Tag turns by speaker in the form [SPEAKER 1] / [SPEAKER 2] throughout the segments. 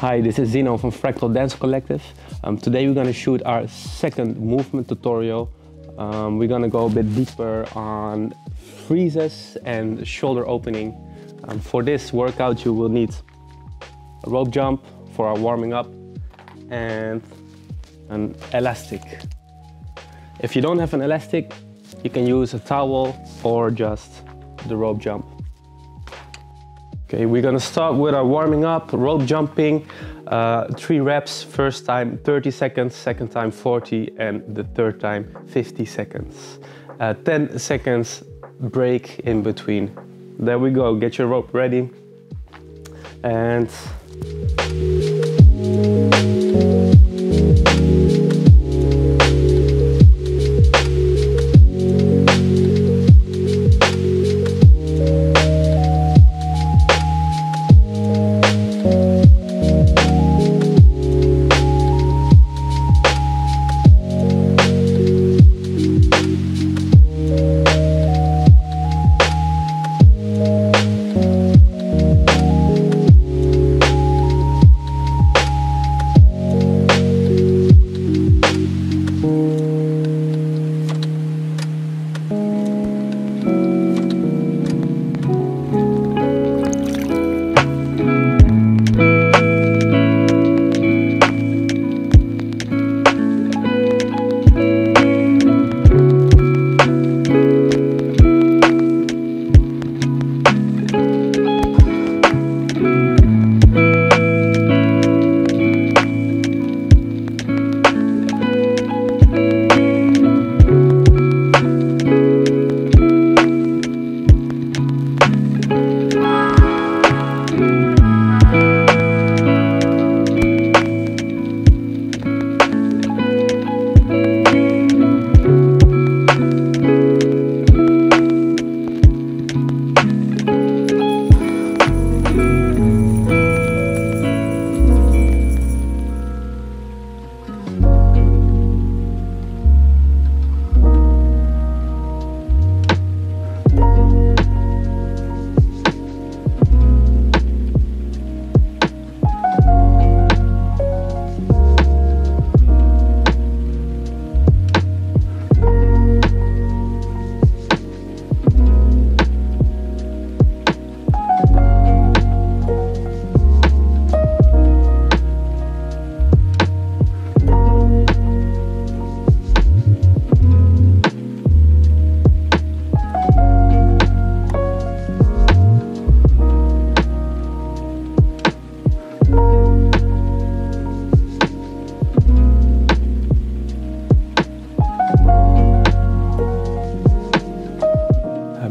[SPEAKER 1] Hi, this is Zeno from Fractal Dance Collective. Today we're going to shoot our second movement tutorial. We're going to go a bit deeper on freezes and shoulder opening. For this workout you will need a rope jump for our warming up and an elastic. If you don't have an elastic, you can use a towel or just the rope jump. Okay, we're gonna start with our warming up, rope jumping, 3 reps, first time 30 seconds, second time 40, and the third time 50 seconds. 10 seconds break in between. There we go, get your rope ready. And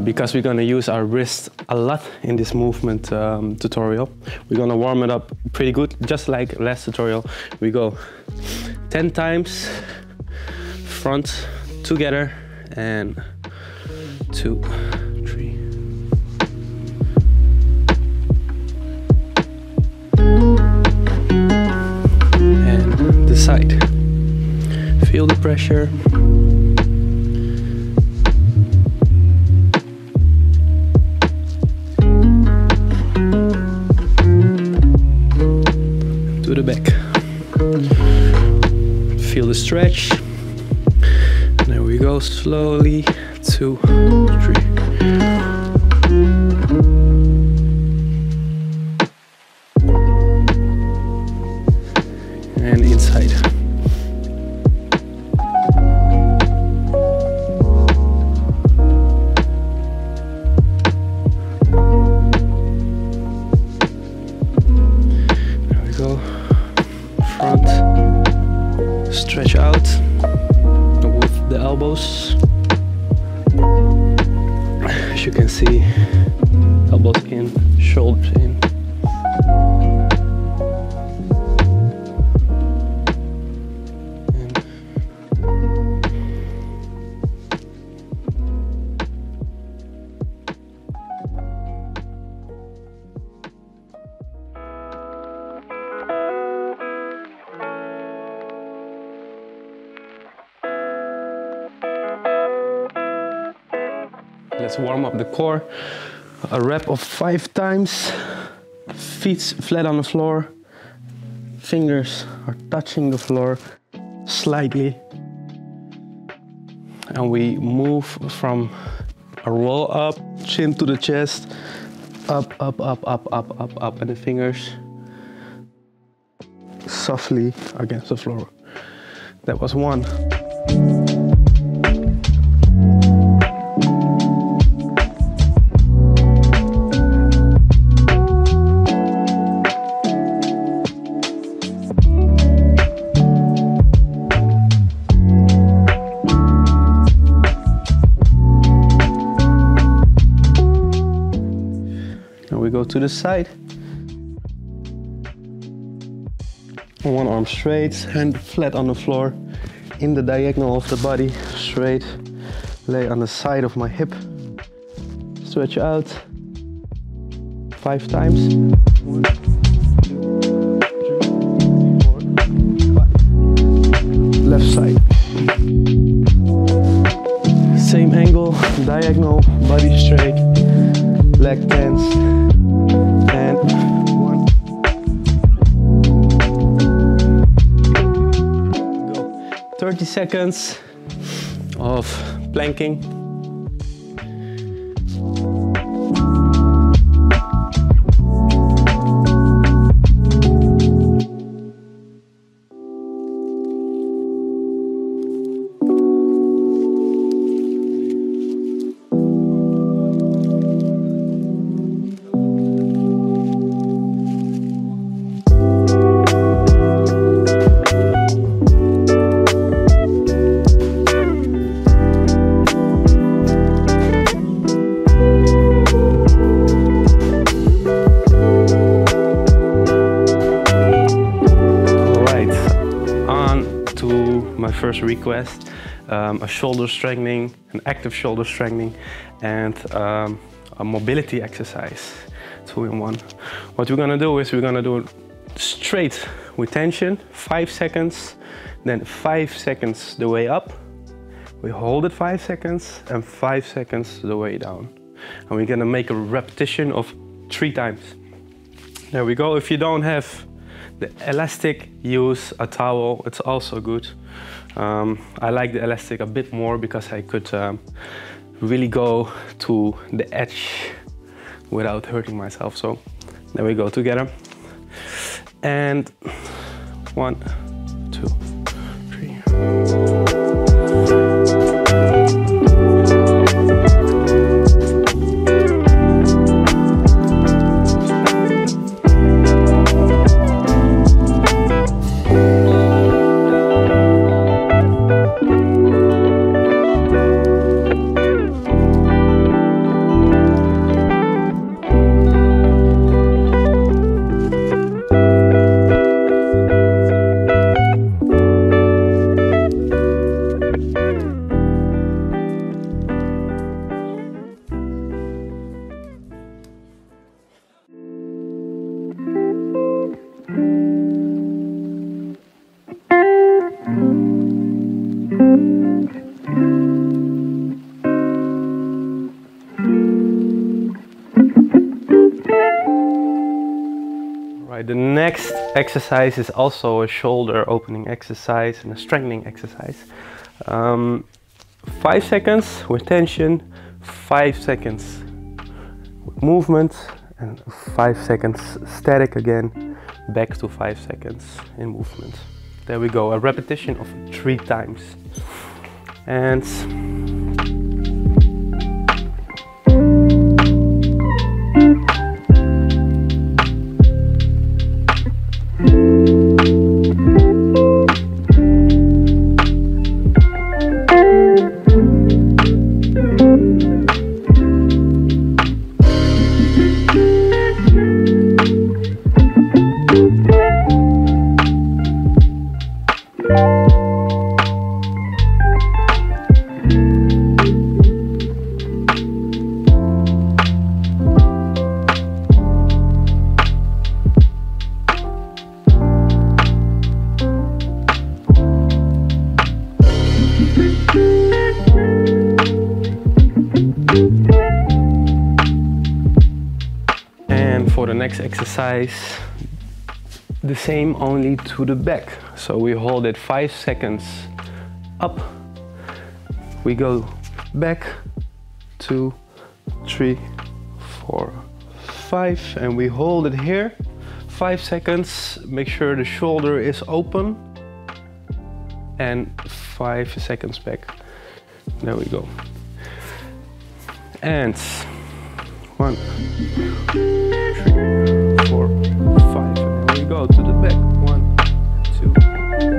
[SPEAKER 1] because we're going to use our wrist a lot in this movement tutorial, we're going to warm it up pretty good, just like last tutorial. We go 10 times front together and 2, 3. And the side. Feel the pressure. To the back. Feel the stretch. There we go, slowly. 2, 3. And inside. There we go. Front, stretch out with the elbows. As you can see, elbows in, shoulders in. Let's warm up the core. A rep of 5 times. Feet flat on the floor. fingers are touching the floor slightly. And we move from a roll up, chin to the chest, up, up, up, up, up, up, up, and the fingers softly against the floor. That was one. Now we go to the side. One arm straight, hand flat on the floor, in the diagonal of the body, straight. Lay on the side of my hip. Stretch out 5 times. 1, 2, 3, 4, 5. Left side. Same angle, diagonal, body straight, leg tense, and 1. Go. 30 seconds of planking. My first request, a shoulder strengthening, an active shoulder strengthening, and a mobility exercise, 2 in 1. What we're gonna do is we're gonna do straight with tension, 5 seconds, then 5 seconds the way up. We hold it 5 seconds and 5 seconds the way down. And we're gonna make a repetition of 3 times. There we go. If you don't have the elastic, use a towel, it's also good. I like the elastic a bit more because I could really go to the edge without hurting myself. So there we go together. And 1, 2, 3. The next exercise is also a shoulder opening exercise and a strengthening exercise. 5 seconds with tension, 5 seconds with movement, and 5 seconds static again, back to 5 seconds in movement. There we go, a repetition of 3 times. And for the next exercise, the same only to the back. So we hold it 5 seconds up. We go back, 2, 3, 4, 5, and we hold it here 5 seconds. Make sure the shoulder is open, and 5 seconds back. There we go. And 1, 3, 4, 5, and then we go to the back. 1, 2,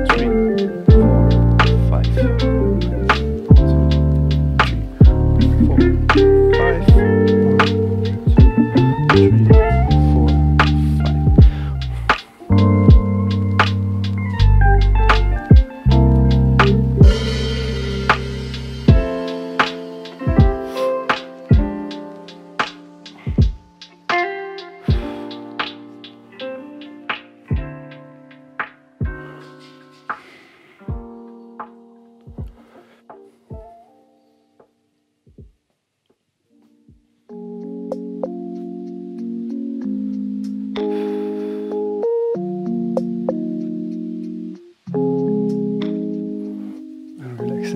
[SPEAKER 1] 3, 4, 5.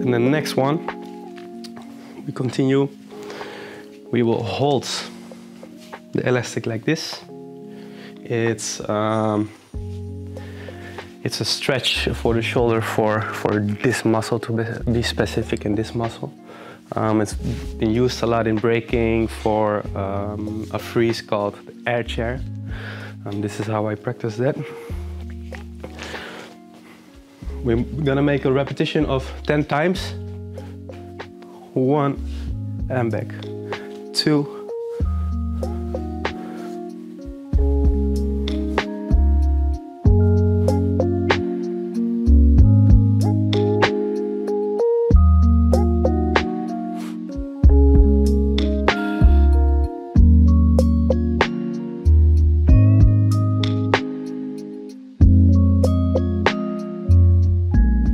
[SPEAKER 1] And the next one, we continue. We will hold the elastic like this. It's a stretch for the shoulder for this muscle, to be specific in this muscle. It's been used a lot in breaking for a freeze called air chair. This is how I practice that. We're gonna make a repetition of 10 times. 1 and back. 2.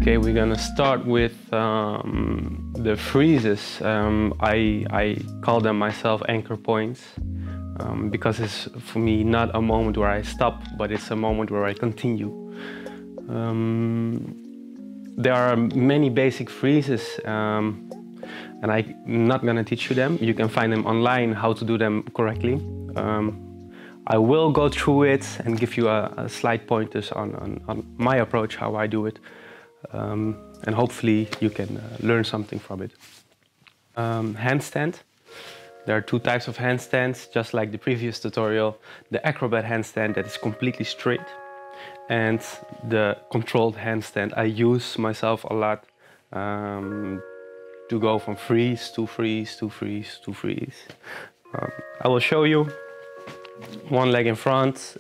[SPEAKER 1] Okay, we're gonna start with the freezes. I call them myself anchor points because it's for me not a moment where I stop, but it's a moment where I continue. There are many basic freezes and I'm not gonna teach you them. You can find them online how to do them correctly. I will go through it and give you a slight pointers on my approach, how I do it. And hopefully you can learn something from it. Handstand. There are 2 types of handstands, just like the previous tutorial. The acrobat handstand that is completely straight, and the controlled handstand I use myself a lot to go from freeze to freeze to freeze to freeze. I will show you. 1 leg in front,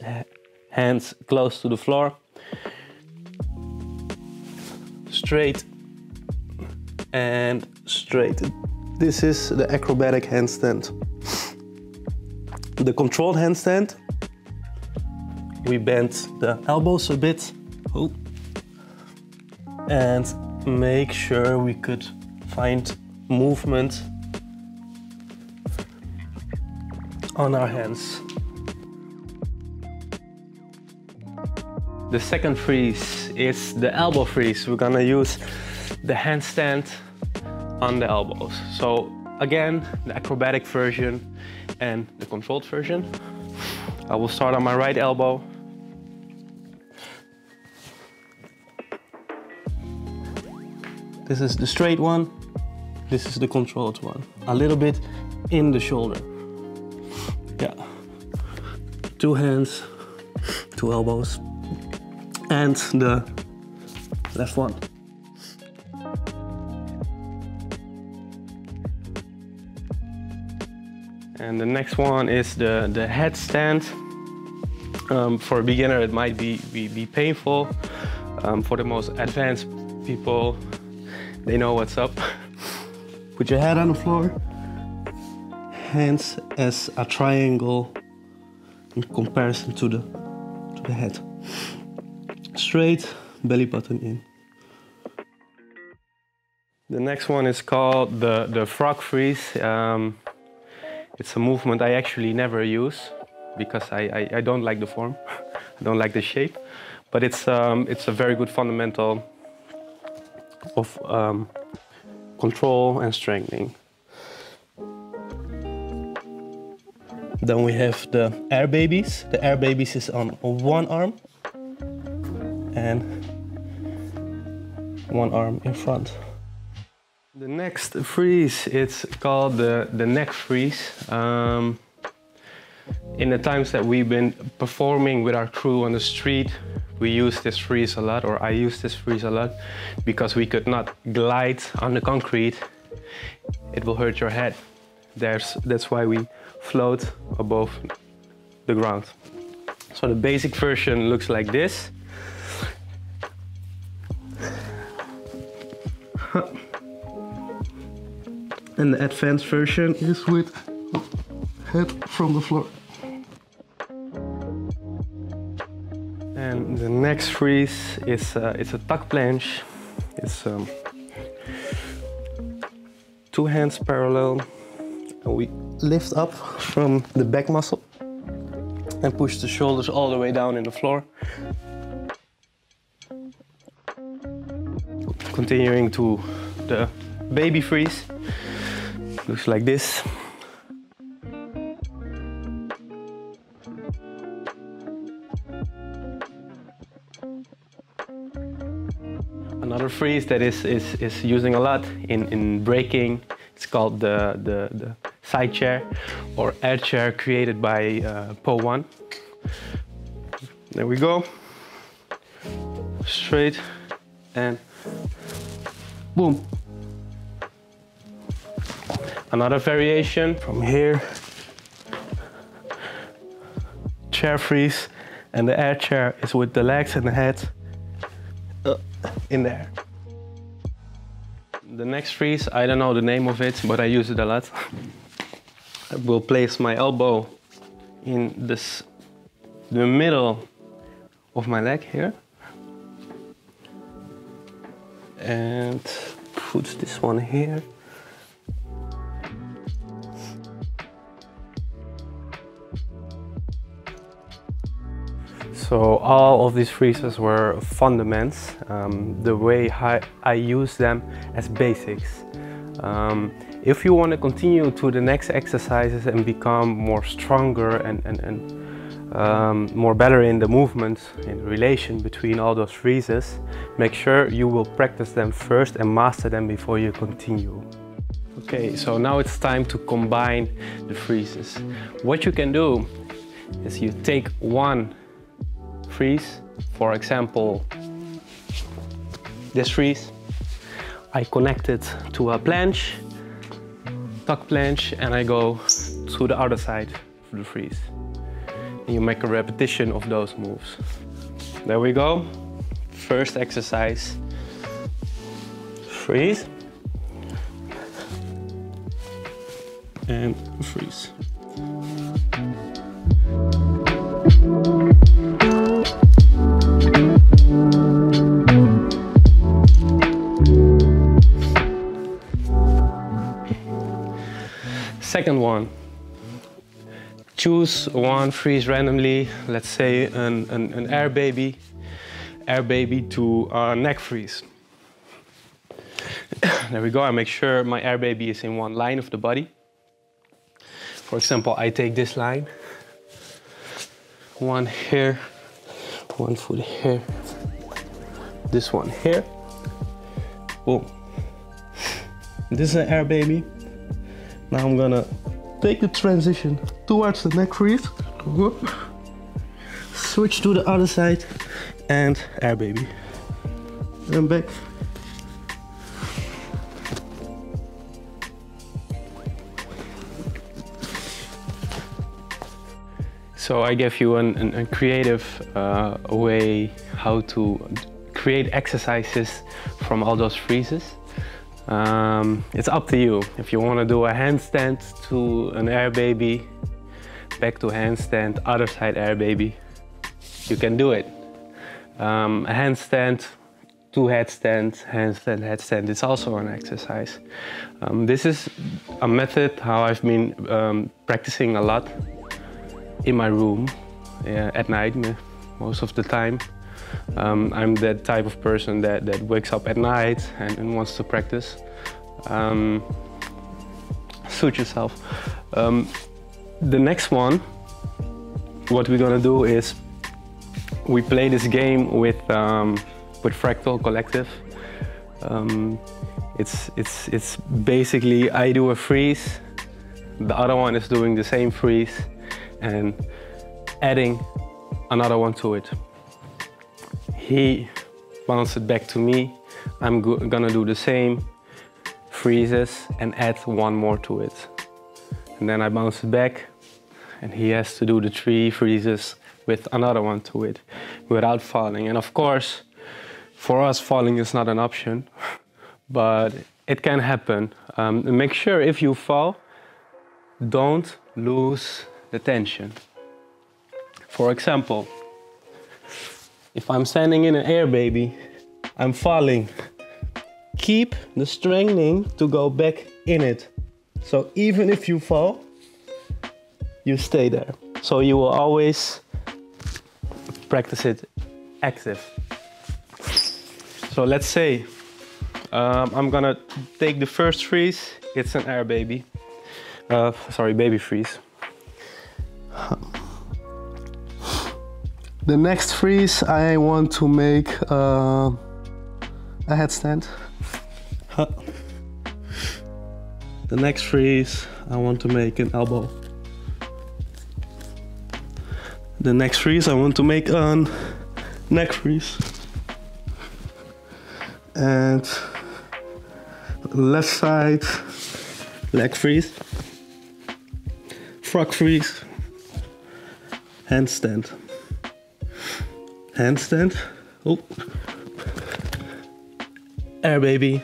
[SPEAKER 1] hands close to the floor. Straight and straight. This is the acrobatic handstand. The controlled handstand, we bend the elbows a bit. Oh. And make sure we could find movement on our hands. The second freeze is the elbow freeze. We're gonna use the handstand on the elbows. So again, the acrobatic version and the controlled version. I will start on my right elbow. This is the straight one. This is the controlled one. A little bit in the shoulder. Yeah. 2 hands, 2 elbows. And the left one. And the next one is the headstand. For a beginner it might be painful. For the most advanced people, they know what's up. Put your head on the floor. Hands as a triangle in comparison to the head. Straight, belly button in. The next one is called the frog freeze. It's a movement I actually never use because I don't like the form. I don't like the shape, but it's a very good fundamental of control and strengthening. Then we have the air babies. The air babies is on one arm and one arm in front. The next freeze, it's called the neck freeze. In the times that we've been performing with our crew on the street, we use this freeze a lot, or I use this freeze a lot, because we could not glide on the concrete. It will hurt your head. That's why we float above the ground. So the basic version looks like this. And the advanced version is with head from the floor. And the next freeze is it's a tuck planche. It's 2 hands parallel, and we lift up from the back muscle and push the shoulders all the way down in the floor. Continuing to the baby freeze. Looks like this. Another freeze that is using a lot in breaking, it's called the side chair or air chair, created by Po1. There we go. Straight and boom. Another variation from here. Chair freeze, and the air chair is with the legs and the head in there. The next freeze, I don't know the name of it, but I use it a lot. I will place my elbow in the middle of my leg here, and put this one here. So all of these freezes were fundaments, the way I use them as basics. If you want to continue to the next exercises and become more stronger and more better in the movement, in relation between all those freezes, make sure you will practice them first and master them before you continue. Okay, so now it's time to combine the freezes. What you can do is you take one freeze, for example, this freeze. I connect it to a planche, tuck planche, and I go to the other side of the freeze. And you make a repetition of those moves. There we go. First exercise. Freeze. And freeze. Second one. Choose one freeze randomly, let's say an air baby to a neck freeze. There we go. I make sure my air baby is in one line of the body. For example, I take this line, one here, one foot here, this one here. Boom. This is an air baby. Now I'm gonna take the transition towards the neck freeze. Whoop. Switch to the other side and air baby. And back. So I gave you a creative way how to create exercises from all those freezes. It's up to you. If you want to do a handstand to an air baby, back to handstand, other side air baby, you can do it. A handstand, two headstands, handstand, headstand, it's also an exercise. This is a method how I've been practicing a lot in my room at night most of the time. I'm that type of person that wakes up at night and wants to practice. Suit yourself. The next one, what we're gonna do is we play this game with Fractal Collective. It's basically I do a freeze, the other one is doing the same freeze and adding another one to it. He bounces it back to me. I'm gonna do the same freezes and add one more to it. And then I bounce it back and he has to do the 3 freezes with another one to it without falling. And of course, for us, falling is not an option, but it can happen. Make sure if you fall, don't lose the tension. For example, if I'm standing in an air baby, I'm falling. Keep the strengthening to go back in it. So even if you fall, you stay there. So you will always practice it active. So let's say I'm gonna take the first freeze. It's an air baby. Sorry, baby freeze. The next freeze, I want to make a headstand. The next freeze, I want to make an elbow. The next freeze, I want to make a neck freeze. And left side, leg freeze, frog freeze, handstand. Handstand, oh, air baby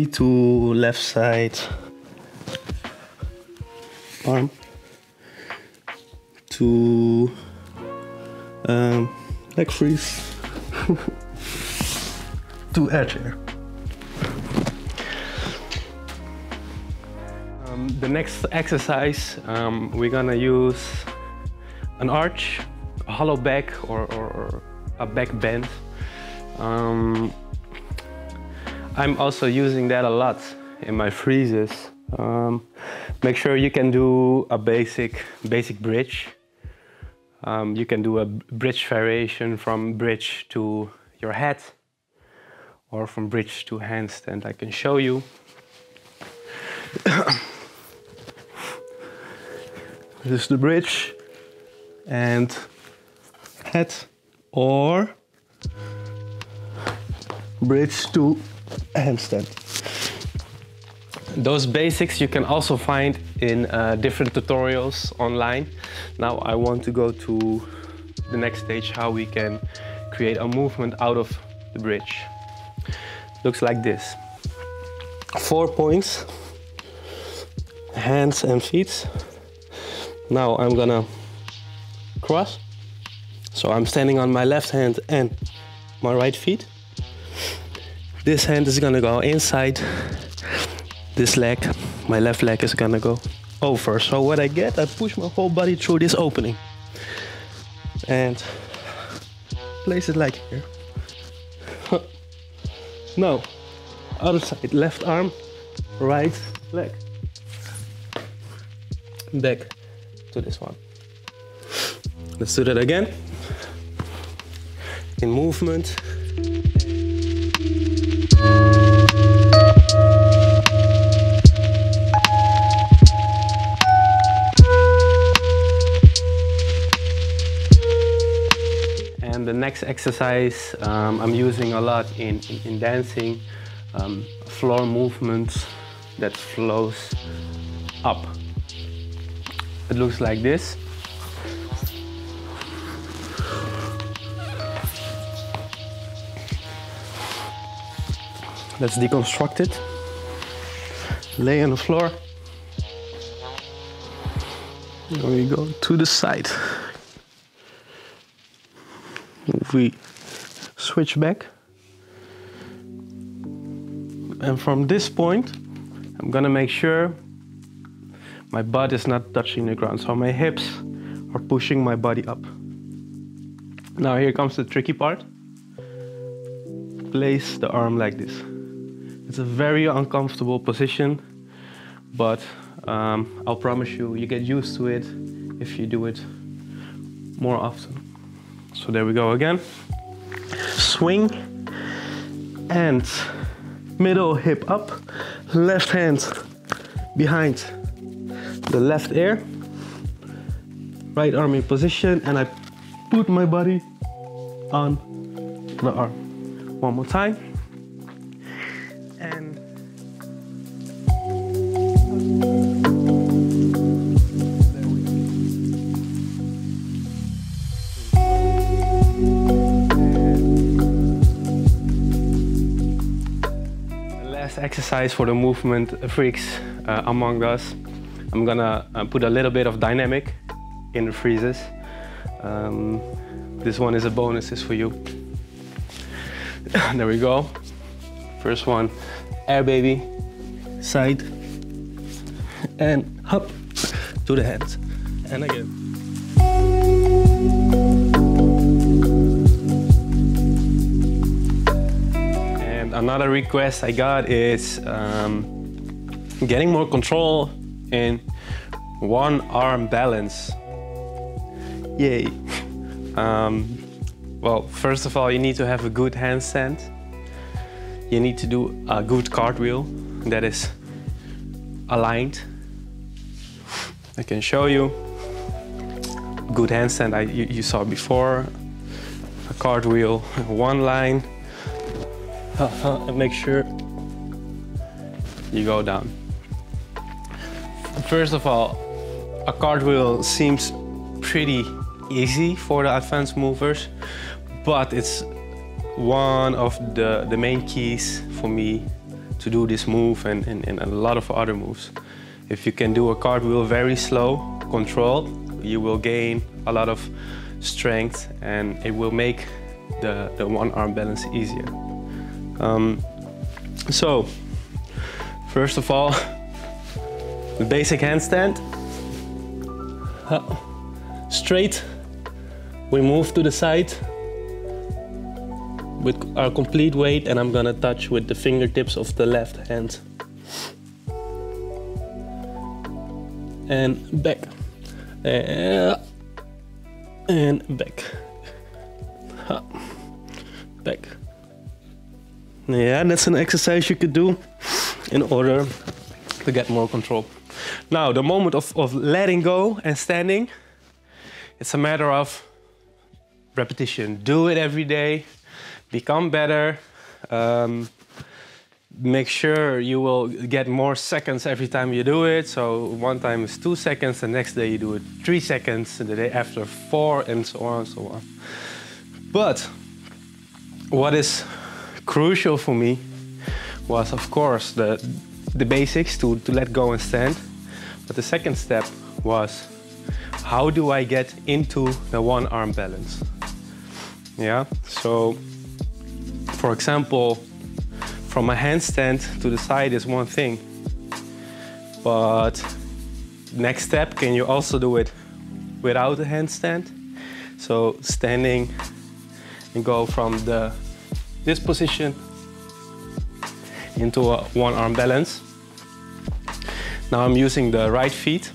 [SPEAKER 1] to left side, arm to leg freeze to air chair. The next exercise, we're gonna use an arch, a hollow back or a back bend. I'm also using that a lot in my freezes. Make sure you can do a basic bridge. You can do a bridge variation from bridge to your head or from bridge to handstand. I can show you. This is the bridge and head or bridge to handstand. Those basics you can also find in different tutorials online. Now I want to go to the next stage, how we can create a movement out of the bridge. Looks like this. 4 points, hands and feet. Now I'm gonna cross. So I'm standing on my left hand and my right feet. This hand is gonna go inside. This leg, my left leg, is gonna go over. So what I get, I push my whole body through this opening and place it like here. Now, other side, left arm, right leg. Back to this one. Let's do that again. In movement. And the next exercise I'm using a lot in dancing, floor movements that flows up. It looks like this. Let's deconstruct it. Lay on the floor. Then we go to the side. We switch back. And from this point, I'm gonna make sure my butt is not touching the ground. So my hips are pushing my body up. Now here comes the tricky part. Place the arm like this. It's a very uncomfortable position, but I'll promise you, you get used to it if you do it more often. So there we go again. Swing and middle hip up, left hand behind the left ear, right arm in position, and I put my body on the arm. One more time. And last exercise for the movement freaks among us. I'm gonna put a little bit of dynamic in the freezes. This one is a bonus, is for you. There we go. First one, air baby, side, and hop to the hands, and again. And another request I got is getting more control in one arm balance. Yay. Well, first of all, you need to have a good handstand. You need to do a good cartwheel that is aligned. I can show you. Good handstand you saw before. A cartwheel, one line. And make sure you go down. First of all, a cartwheel seems pretty easy for the advanced movers, but it's one of the main keys for me to do this move and a lot of other moves. If you can do a cartwheel very slow, controlled, you will gain a lot of strength and it will make the one arm balance easier. So, first of all, the basic handstand. Straight, we move to the side with our complete weight, and I'm gonna touch with the fingertips of the left hand. And back. And back. Back. Yeah, that's an exercise you could do in order to get more control. Now, the moment of letting go and standing, it's a matter of repetition. Do it every day, become better. Make sure you will get more seconds every time you do it. So one time is 2 seconds, the next day you do it 3 seconds, and the day after 4, and so on and so on. But what is crucial for me was, of course, the basics to let go and stand. But the second step was, how do I get into the one arm balance? Yeah, so for example, from a handstand to the side is one thing, but next step, can you also do it without a handstand? So standing and go from this position into a one arm balance. Now I'm using the right feet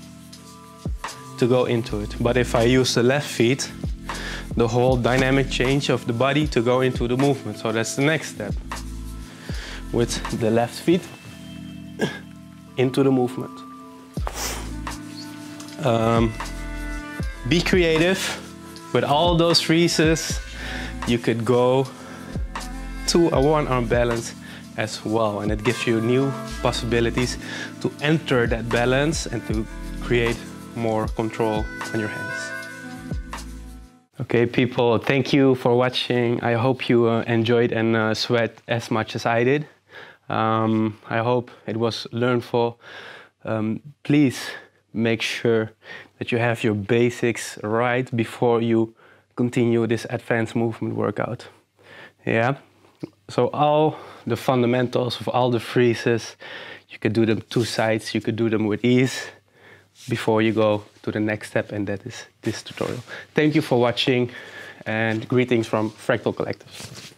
[SPEAKER 1] to go into it, but if I use the left feet, the whole dynamic change of the body to go into the movement. So that's the next step. With the left feet into the movement. Be creative. With all those freezes, you could go to a one arm balance as well, and it gives you new possibilities to enter that balance and to create more control on your hands. Okay, people, thank you for watching. I hope you enjoyed and sweat as much as I did. I hope it was learnful. Please make sure that you have your basics right before you continue this advanced movement workout. Yeah, so all the fundamentals of all the freezes, you could do them 2 sides, you could do them with ease before you go to to the next step, and that is this tutorial. Thank you for watching, and greetings from Fractal Collective.